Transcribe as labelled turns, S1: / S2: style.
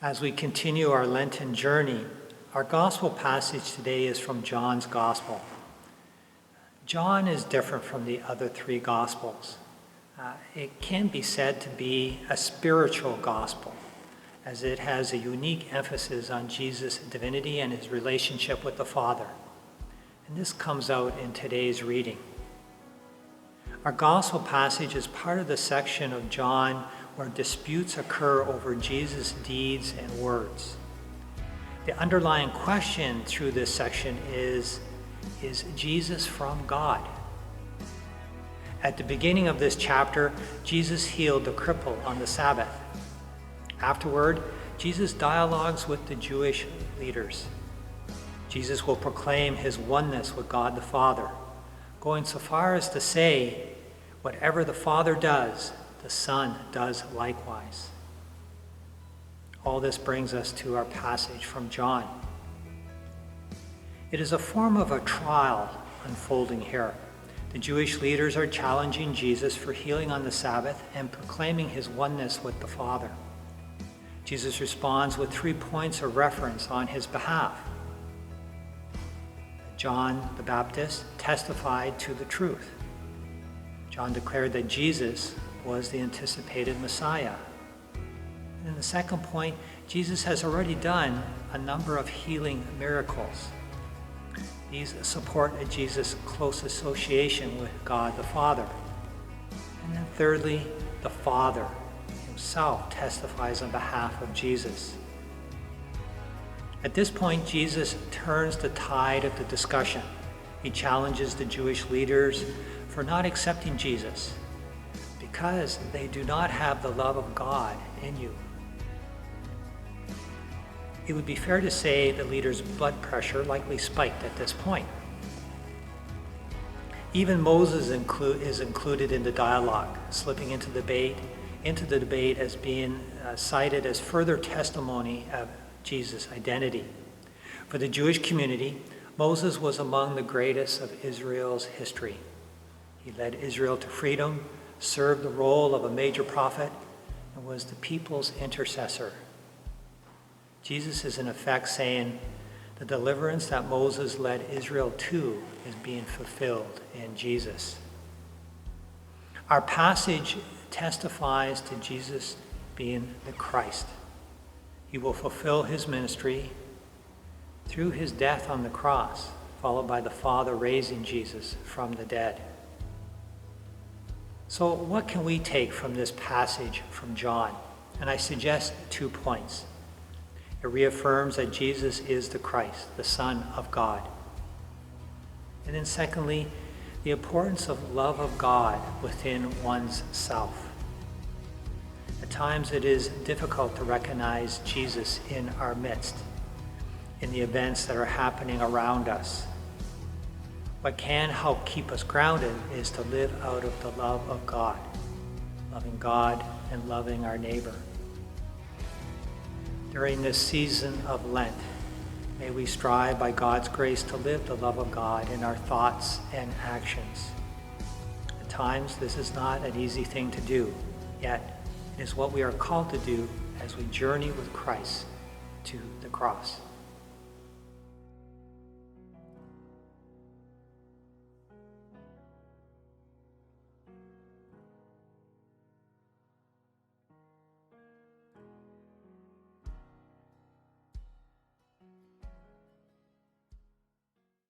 S1: As we continue our Lenten journey, our gospel passage today is from John's gospel. John is different from the other three gospels. It can be said to be a spiritual gospel, as it has a unique emphasis on Jesus' divinity and his relationship with the Father. And this comes out in today's reading. Our gospel passage is part of the section of John where disputes occur over Jesus' deeds and words. The underlying question through this section is Jesus from God? At the beginning of this chapter, Jesus healed the cripple on the Sabbath. Afterward, Jesus dialogues with the Jewish leaders. Jesus will proclaim his oneness with God the Father, going so far as to say, whatever the Father does, the Son does likewise. All this brings us to our passage from John. It is a form of a trial unfolding here. The Jewish leaders are challenging Jesus for healing on the Sabbath and proclaiming his oneness with the Father. Jesus responds with 3 points of reference on his behalf. John the Baptist testified to the truth. John declared that Jesus was the anticipated Messiah. And in the second point, Jesus has already done a number of healing miracles. These support Jesus' close association with God the Father. And then thirdly, the Father himself testifies on behalf of Jesus. At this point, Jesus turns the tide of the discussion. He challenges the Jewish leaders for not accepting Jesus because they do not have the love of God in you. It would be fair to say the leaders' blood pressure likely spiked at this point. Even Moses is included in the dialogue, slipping into the debate as being cited as further testimony of Jesus' identity. For the Jewish community, Moses was among the greatest of Israel's history. He led Israel to freedom, served the role of a major prophet, and was the people's intercessor. Jesus is in effect saying the deliverance that Moses led Israel to is being fulfilled in Jesus. Our passage testifies to Jesus being the Christ. He will fulfill his ministry through his death on the cross, followed by the Father raising Jesus from the dead. So what can we take from this passage from John? And I suggest 2 points. It reaffirms that Jesus is the Christ, the Son of God. And then secondly, the importance of love of God within one's self. At times it is difficult to recognize Jesus in our midst, in the events that are happening around us. What can help keep us grounded is to live out of the love of God, loving God and loving our neighbor. During this season of Lent, may we strive by God's grace to live the love of God in our thoughts and actions. At times, this is not an easy thing to do, yet it is what we are called to do as we journey with Christ to the cross.